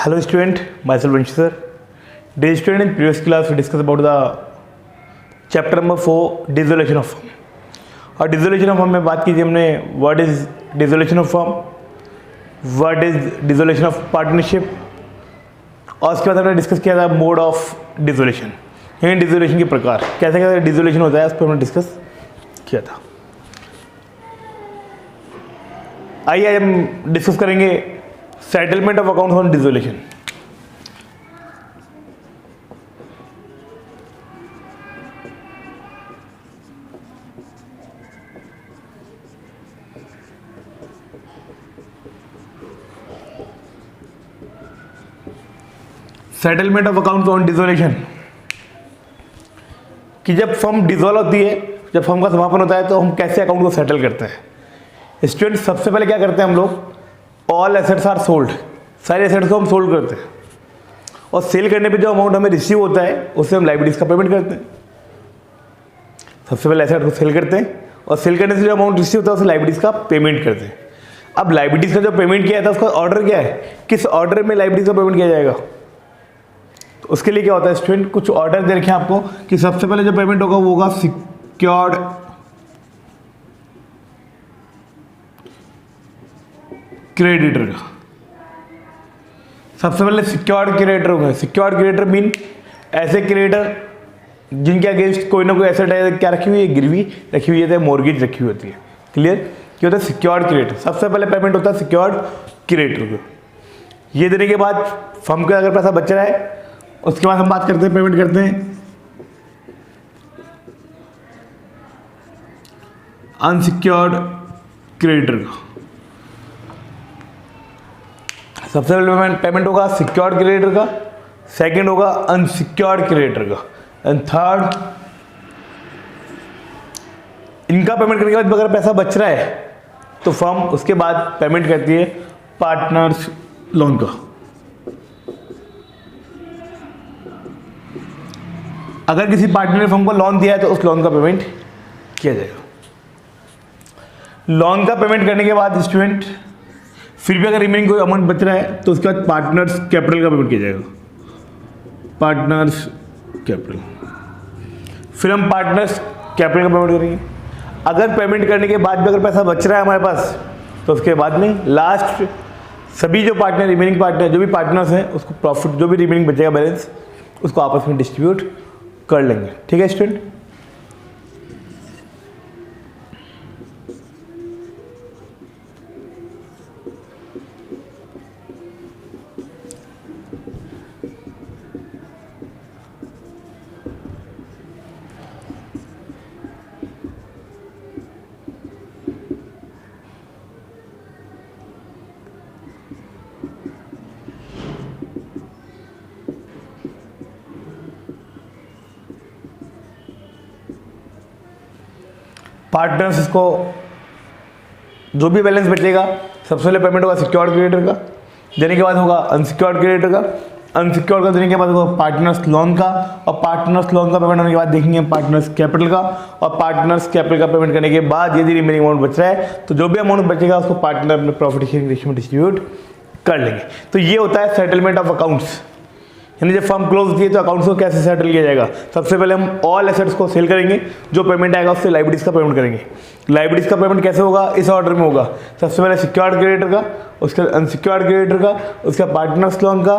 Hello student, myself Vanshi sir. Dear student, in previous class we discussed about the chapter number 4 dissolution of firm. और dissolution of firm में बात की थी हमने what is dissolution of firm, what is dissolution of partnership और उसके बाद हमने डिस्कस किया था मोड ऑफ डिसोल्यूशन यानी डिसोल्यूशन के प्रकार कैसे कैसे डिसोल्यूशन होता है उस पर हमने डिस्कस किया था। आइए हम डिस्कस करेंगे settlement of accounts on dissolution. Settlement of accounts on dissolution कि जब फर्म डिसॉल्व होती है, जब फर्म का समापन होता है तो हम कैसे अकाउंट को सेटल करते हैं। स्टूडेंट सबसे पहले क्या करते हैं हम लोग, ऑल एसेट्स आर सोल्ड, सारे एसेट्स को हम सोल्ड करते हैं और सेल करने पे जो अमाउंट हमें रिसीव होता है उससे हम लायबिलिटीज का पेमेंट करते हैं। सबसे पहले एसेट को सेल करते हैं और सेल करने से जो अमाउंट रिसीव होता है उससे लायबिलिटीज का पेमेंट करते हैं। अब लायबिलिटीज का जो पेमेंट किया था उसका ऑर्डर क्या है, किस ऑर्डर में लायबिलिटीज का पेमेंट किया जाएगा। तो उसके लिए क्या होता है स्टूडेंट, कुछ ऑर्डर दे रखे हैं आपको कि सबसे पहले जो पेमेंट होगा वो होगा सिक्योर्ड क्रेडिटर का। सबसे पहले सिक्योर्ड क्रेडिटर होगा। सिक्योर्ड क्रेडिटर मीन ऐसे क्रेडिटर जिनके अगेंस्ट कोई ना कोई एसेट है, क्या रखी हुई है, गिरवी रखी हुई है, मॉर्गेज रखी हुई होती है। क्लियर, क्या होता है सिक्योर्ड क्रेडिटर। सबसे पहले पेमेंट होता है सिक्योर्ड क्रेडिटर को। ये देने के बाद फर्म का अगर पैसा बच रहा है उसके बाद हम बात करते हैं, पेमेंट करते हैं अनसिक्योर्ड क्रेडिटर का। सबसे पहले पेमेंट होगा सिक्योर्ड क्रेडिटर का, सेकंड होगा अनसिक्योर्ड क्रेडिटर का, एंड थर्ड इनका पेमेंट करने के बाद अगर पैसा बच रहा है तो फर्म उसके बाद पेमेंट करती है पार्टनर्स लोन का। अगर किसी पार्टनर ने फर्म को लोन दिया है तो उस लोन का पेमेंट किया जाएगा। लोन का पेमेंट करने के बाद स्टूडेंट फिर भी अगर रिमेनिंग कोई अमाउंट बच रहा है तो उसके बाद पार्टनर्स कैपिटल का पेमेंट किया जाएगा। पार्टनर्स कैपिटल, फिर हम पार्टनर्स कैपिटल का पेमेंट करेंगे। अगर पेमेंट करने के बाद भी अगर पैसा बच रहा है हमारे पास तो उसके बाद में लास्ट सभी जो पार्टनर रिमेनिंग पार्टनर जो भी पार्टनर्स हैं उसको प्रॉफिट जो भी रिमेनिंग बचेगा बैलेंस उसको आपस में डिस्ट्रीब्यूट कर लेंगे। ठीक है स्टूडेंट। पार्टनर्स को जो भी बैलेंस बचेगा सबसे पहले पेमेंट होगा सिक्योर्ड क्रेडिटर का, देने के बाद होगा अनसिक्योर्ड क्रेडिटर का, अनसिक्योर्ड का देने के बाद होगा पार्टनर्स लोन का, और पार्टनर्स लोन का पेमेंट होने के बाद देखेंगे पार्टनर्स कैपिटल का, और पार्टनर्स कैपिटल का पेमेंट करने के बाद यदि रिमेनिंग अमाउंट बच रहा है तो जो भी अमाउंट बचेगा उसको पार्टनर अपने प्रॉफिट शेयरिंग रेशियो में डिस्ट्रीब्यूट कर लेंगे। तो ये होता है सेटलमेंट ऑफ अकाउंट्स, यानी जब फर्म क्लोज होती है तो अकाउंट्स को कैसे सेटल किया जाएगा। सबसे पहले हम ऑल एसेट्स को सेल करेंगे, जो पेमेंट आएगा उससे लायबिलिटीज का पेमेंट करेंगे। लायबिलिटीज का पेमेंट कैसे होगा, इस ऑर्डर में होगा। सबसे पहले सिक्योर्ड क्रेडिटर का, उसके अनसिक्योर्ड क्रेडिटर का, उसका पार्टनर्स लोन का,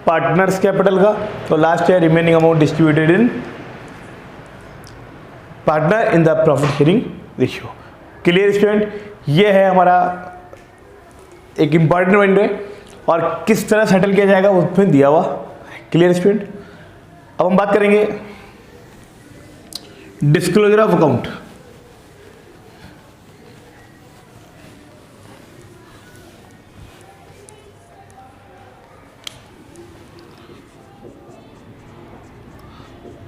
पार्टनर्स कैपिटल का, तो लास्ट है remaining amount distributed in partner in the profit sharing ratio. Clear student, ये है हमारा एक इंपॉर्टेंट पॉइंट है और किस तरह सेटल किया जाएगा उसमें दिया हुआ। Clear student. अब हम बात करेंगे disclosure of account.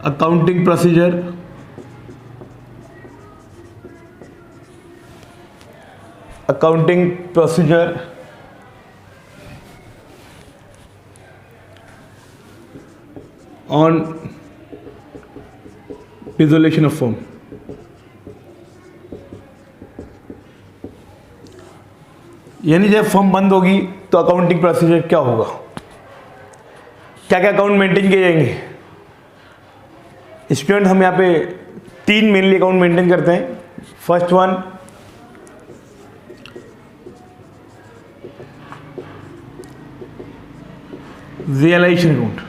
Accounting procedure on dissolution of firm. यानी जब फर्म बंद होगी तो अकाउंटिंग प्रोसीजर क्या होगा। क्या क्या अकाउंट मेंटेन किए जाएंगे स्टूडेंट? हम यहाँ पे 3 मेनली अकाउंट मेंटेन करते हैं। फर्स्ट वन रियलाइजेशन अकाउंट,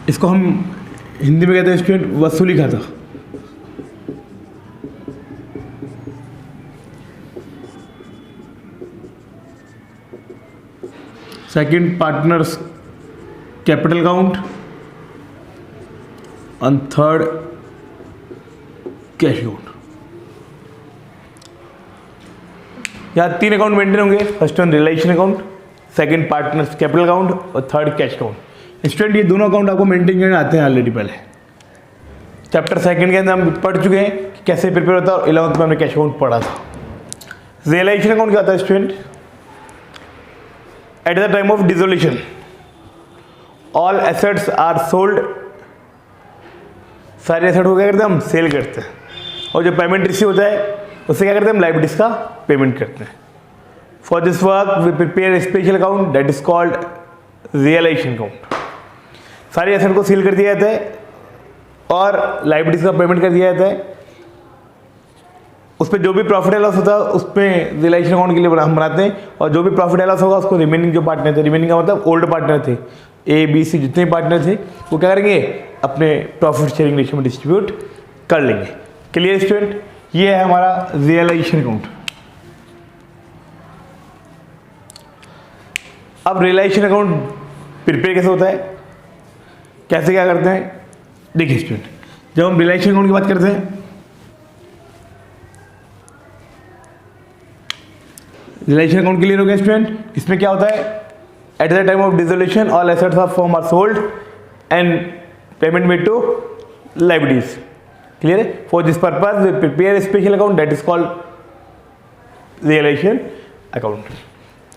इसको हम हिंदी में कहते हैं स्टूडेंट वसूली खाता। Second partners capital account and third cash account. यहाँ 3 अकाउंट मेंटेन होंगे। First one realization account, second partners capital account और थर्ड कैश अकाउंट। स्टूडेंट ये दोनों अकाउंट आपको मेंटेन करने आते हैं ऑलरेडी। पहले चैप्टर सेकंड के अंदर हम पढ़ चुके हैं कि कैसे प्रिपेयर होता है और 11th में हमने कैश अकाउंट पढ़ा था। रियलाइजेशन अकाउंट क्या होता है student? At the time of dissolution all assets are sold, सारे एसेट को क्या करते हैं हम? सेल करते हैं। और जो पेमेंट रिसीव होता है उससे क्या करते हैं हम? लायबिलिटीज का पेमेंट करते हैं। For this work we prepare special account that is called realization account. सारे एसेट को सील कर दिया जाता है और लायबिलिटीज का पेमेंट कर दिया जाता है। उस पर जो भी प्रॉफिट एंड लॉस होता है उस पर रियलाइजेशन अकाउंट के लिए हम बनाते हैं। और जो भी प्रॉफिट एंड लॉस होगा उसको रिमेनिंग जो पार्टनर थे, रिमेनिंग का मतलब ओल्ड पार्टनर थे, ए बी सी जितने पार्टनर थे, वो क्या करेंगे? अपने प्रॉफिट शेयरिंग रेशियो में डिस्ट्रीब्यूट कर लेंगे। Clear student? ये है हमारा रियलाइजेशन अकाउंट। अब रियलाइजेशन अकाउंट प्रिपेयर कैसे होता है, कैसे क्या करते हैं? देखिए स्टूडेंट, जब हम रियलाइजेशन अकाउंट की बात करते हैं, रियलाइजेशन अकाउंट क्लियर हो गया स्टूडेंट? इसमें क्या होता है? At the time of dissolution all assets of firm are sold and payment made to liabilities. Clear है? For this purpose we prepare special account that is called realization account.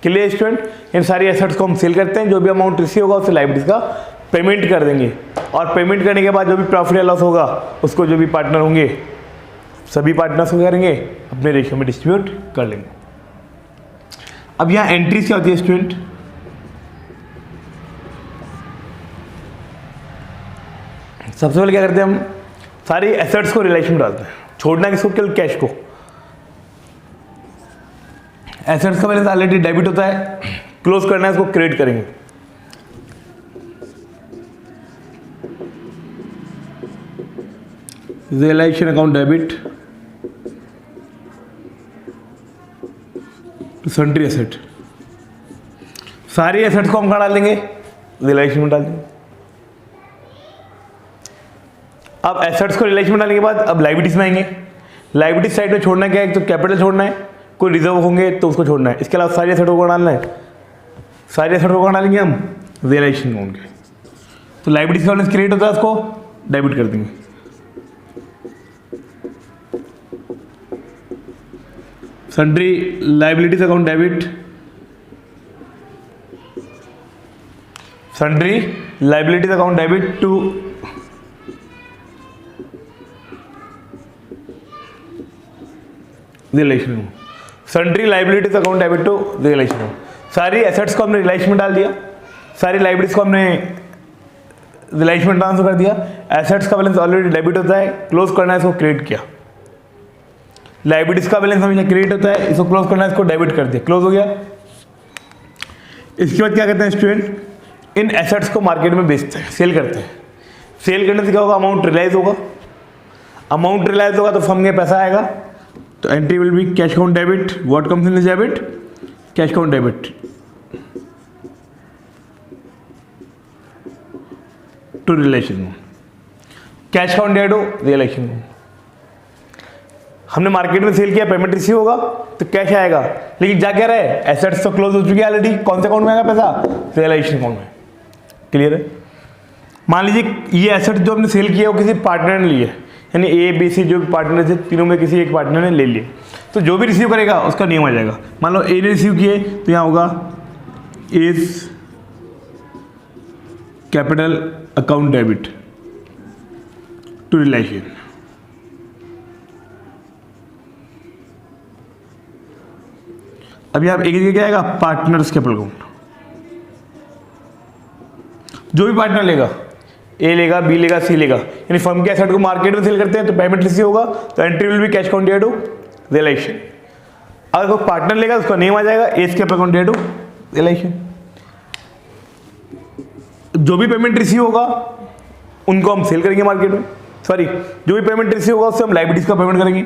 Clear student? इन सारी assets को हम cell करते हैं, जो भी amount receive होगा उससे लायबिलिटीज का पेमेंट कर देंगे। और पेमेंट करने के बाद जो भी प्रॉफिट या लॉस होगा उसको जो भी पार्टनर होंगे सभी पार्टनर्स को करेंगे अपने रेशियो में डिस्ट्रीब्यूट कर लेंगे। अब यहाँ एंट्रीज क्या होती है स्टूडेंट? सबसे पहले क्या करते हैं हम? सारी एसेट्स को रियलाइजेशन में डालते हैं। छोड़ना किसको? केवल कैश को। एसेट्स का बैलेंस ऑलरेडी डेबिट होता है, क्लोज करना है, इसको क्रेडिट करेंगे। Realization account debit to sundry asset. सारी एसेट्स को हम कहाँ डाल देंगे? रियलाइजेशन में डाल देंगे। अब एसेट्स को रियलाइजेशन में डालने के बाद अब लायबिलिटीज में आएंगे। लायबिलिटीज साइड में छोड़ना क्या है? तो कैपिटल छोड़ना है, कोई रिजर्व होंगे तो उसको छोड़ना है। इसके अलावा सारी एसेट को डालना है। सारी एसेट को डालेंगे हम रियलाइजेशन अकाउंट के। तो लायबिलिटीज का बैलेंस क्रिएट होता है, उसको डेबिट कर देंगे। Sundry liabilities account debit, sundry liabilities account debit to realization. Sundry liabilities account debit to realization. सारी एसेट्स को हमने रियलाइजेशन में डाल दिया, सारी लायबिलिटीज को हमने रियलाइजेशन में ट्रांसफर कर दिया। एसेट्स का बैलेंस ऑलरेडी डेबिट होता है, क्लोज करना है, इसको क्रिएट किया। लायबिलिटीज का बैलेंस हमेशा क्रिएट होता है, इसको क्लोज करना है, इसको डेबिट कर दिया, क्लोज हो गया। इसके बाद क्या करते हैं स्टूडेंट? इन एसेट्स को मार्केट में बेचते हैं, सेल करते हैं। सेल करने से क्या होगा? अमाउंट रियलाइज होगा। अमाउंट रियलाइज होगा तो फर्म में पैसा आएगा। तो entry will be cash account debit. What comes in this debit? Cash account debit to realization. Cash account debit हो रियलाइजेशन। हमने मार्केट में सेल किया, पेमेंट रिसीव होगा तो कैश आएगा, लेकिन जा क्या रहा है? एसेट्स तो क्लोज हो चुकी है ऑलरेडी। कौन से अकाउंट में आएगा पैसा? रियलाइजेशन अकाउंट में। क्लियर है? मान लीजिए ये एसेट जो हमने सेल किया वो किसी पार्टनर ने लिए, यानी ए बी सी जो भी पार्टनर थे तीनों में किसी एक पार्टनर ने ले लिए, तो जो भी रिसीव करेगा उसका नियम आ जाएगा। मान लो ए ने रिसीव किए तो यहाँ होगा is capital account debit to realization. अब यहाँ एक क्या आएगा? Partners capital account. जो भी पार्टनर लेगा, ए लेगा, बी लेगा, सी लेगा, यानी फर्म के एसेट को मार्केट में सेल करते हैं तो पेमेंट रिसीव होगा, तो entry will be cash counted to realization. अगर कोई पार्टनर लेगा उसका नेम आ जाएगा as capital counted to realization. जो भी पेमेंट रिसीव होगा उनको हम सेल करेंगे मार्केट में, सॉरी जो भी पेमेंट रिसीव होगा उससे हम लाइबिलिटीज का पेमेंट करेंगे।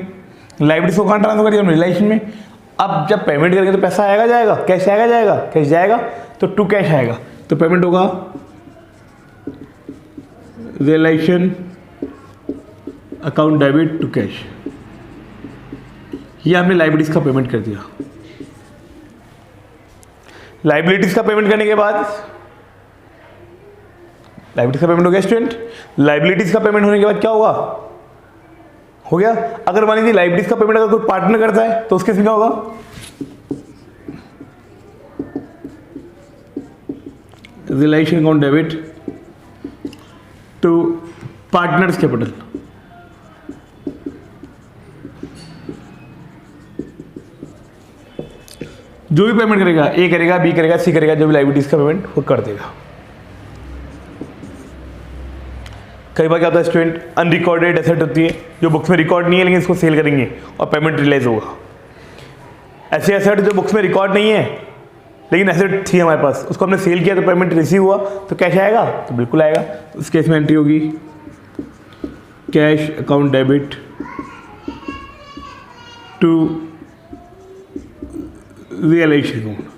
लाइबिलिटीज को कहाँ ट्रांसफर करेंगे हम रियलाइजेशन में। अब जब पेमेंट करेंगे तो पैसा आएगा जाएगा, कैश आएगा जाएगा, कैश जाएगा तो टू कैश आएगा, तो पेमेंट होगा realization account debit to cash. ये हमने लाइबिलिटीज का पेमेंट कर दिया। लाइबिलिटीज का पेमेंट करने के बाद लाइबिलिटीज का पेमेंट हो गया स्टूडेंट। लाइबिलिटीज का पेमेंट होने के बाद क्या होगा, हो गया। अगर मान लीजिए लाइबिलिटीज का पेमेंट अगर कोई पार्टनर करता है तो उसके क्या होगा, realization account debit to partners capital. जो भी पेमेंट करेगा, ए करेगा, बी करेगा, सी करेगा, जो भी लाइबिलिटीज का पेमेंट वो कर देगा। कई बार क्या होता है स्टूडेंट, अनरिकॉर्डेड एसेट होती है जो बुक्स में रिकॉर्ड नहीं है लेकिन इसको सेल करेंगे और पेमेंट रियलाइज होगा। ऐसे एसेट जो बुक्स में रिकॉर्ड नहीं है लेकिन एसेट थी हमारे पास, उसको हमने सेल किया तो पेमेंट रिसीव हुआ, तो कैश आएगा, तो बिल्कुल आएगा। उस केस में एंट्री होगी cash account debit to realization account,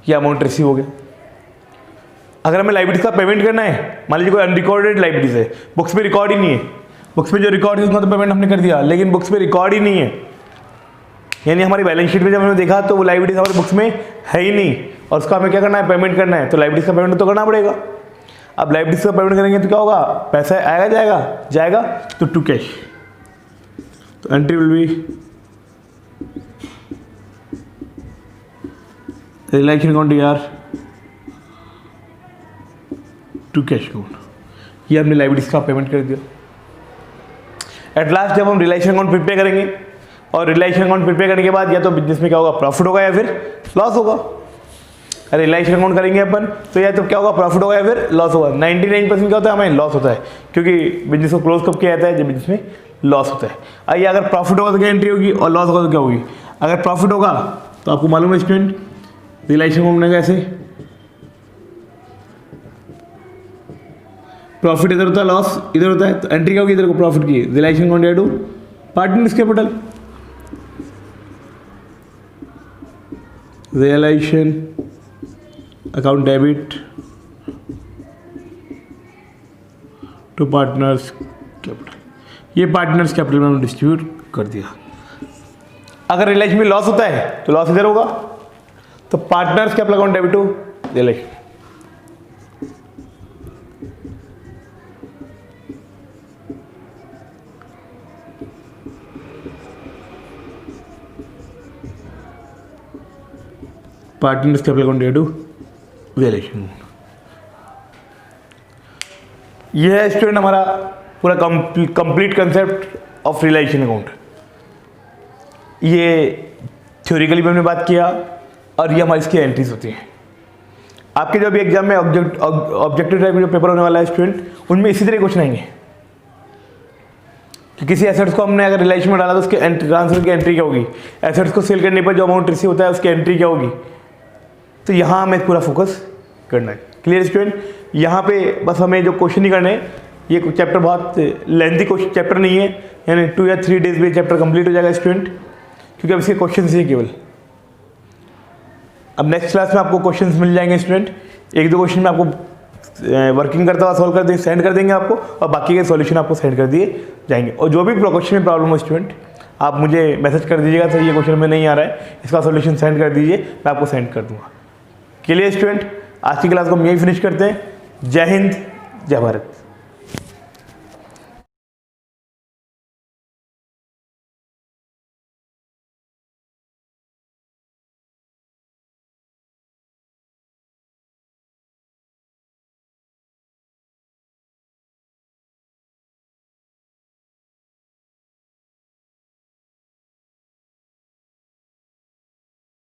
ये अमाउंट रिसीव हो गया। अगर हमें लाइबिलिटीज का पेमेंट करना है, मान लीजिए कोई अनरिकॉर्डेड लाइबिलिटीज है, बुक्स में रिकॉर्ड ही नहीं है, बुक्स में जो रिकॉर्ड है उसका तो पेमेंट हमने कर दिया, लेकिन बुक्स में रिकॉर्ड ही नहीं है, यानी हमारी बैलेंस शीट में जब हमने देखा तो वो लाइबिलिटीज हमारे बुक्स में है ही नहीं और उसका हमें क्या करना है, पेमेंट करना है, तो लाइबिलिटीज का पेमेंट तो करना पड़ेगा। अब लाइबिलिटीज का पेमेंट करेंगे तो क्या होगा, पैसा आएगा जाएगा, जाएगा तो टू कैश, तो entry will be realization account यार टू कैश अकाउंट। ये हमने लाइबिलिटीज का पेमेंट कर दिया। एट लास्ट जब हम रियलाइजेशन अकाउंट प्रिपेयर करेंगे और रियलाइजेशन अकाउंट प्रिपेयर करने के बाद या तो बिजनेस में क्या होगा, प्रॉफिट होगा या फिर लॉस होगा। अरे रियलाइजेशन अकाउंट करेंगे अपन तो या तो क्या होगा, प्रॉफिट होगा या फिर लॉस होगा। 99% क्या होता है, हमें लॉस होता है, क्योंकि बिजनेस को क्लोज कब किया जाता है, जब बिजनेस में लॉस होता है। आइए अगर प्रॉफिट होगा तो क्या एंट्री होगी और लॉस होगा तो क्या होगी। अगर प्रॉफिट होगा तो आपको मालूम है स्टूडेंट, रियलाइजेशन अकाउंट बनेगा ऐसे, प्रॉफिट इधर होता है, लॉस इधर होता है, तो एंट्री क्या होगी इधर को प्रॉफिट की, realization account debit to partners capital, realization account debit to partners capital. ये पार्टनर्स कैपिटल में हमने डिस्ट्रीब्यूट कर दिया। अगर रियलाइजेशन में लॉस होता है तो लॉस इधर होगा, तो partners capital account debit to realization. Partners capital account debit to realization. यह है स्टूडेंट हमारा पूरा complete concept of realization account. ये थ्योरिकली भी हमने बात किया और ये हमारी इसकी एंट्रीज होती हैं। आपके जो भी एग्जाम में ऑब्जेक्टिव टाइप में जो पेपर होने वाला है स्टूडेंट, उनमें इसी तरह क्वेश्चन आएंगे कि किसी एसेट्स को हमने अगर रियलाइजेशन में डाला तो उसके ट्रांसफर की एंट्री क्या होगी, एसेट्स को सेल करने पर जो अमाउंट रिसीव होता है उसकी एंट्री क्या होगी। तो यहाँ हमें पूरा फोकस करना है। क्लियर स्टूडेंट, यहाँ पे बस हमें जो क्वेश्चन ही करने हैं, ये चैप्टर बहुत लेंथी क्वेश्चन चैप्टर नहीं है, यानी 2 या 3 डेज में चैप्टर कंप्लीट हो जाएगा स्टूडेंट, क्योंकि अब इसके क्वेश्चन ही केवल। अब नेक्स्ट क्लास में आपको क्वेश्चंस मिल जाएंगे स्टूडेंट, 1-2 क्वेश्चन में आपको वर्किंग करता हुआ सॉल्व कर देंगे, सेंड कर देंगे आपको, और बाकी के सॉल्यूशन आपको सेंड कर दिए जाएंगे। और जो भी क्वेश्चन में प्रॉब्लम हो स्टूडेंट, आप मुझे मैसेज कर दीजिएगा, सर ये क्वेश्चन में नहीं आ रहा है, इसका सॉल्यूशन सेंड कर दीजिए, मैं आपको सेंड कर दूँगा। के लिए स्टूडेंट आज की क्लास को हम यही फिनिश करते हैं। जय हिंद, जय भारत।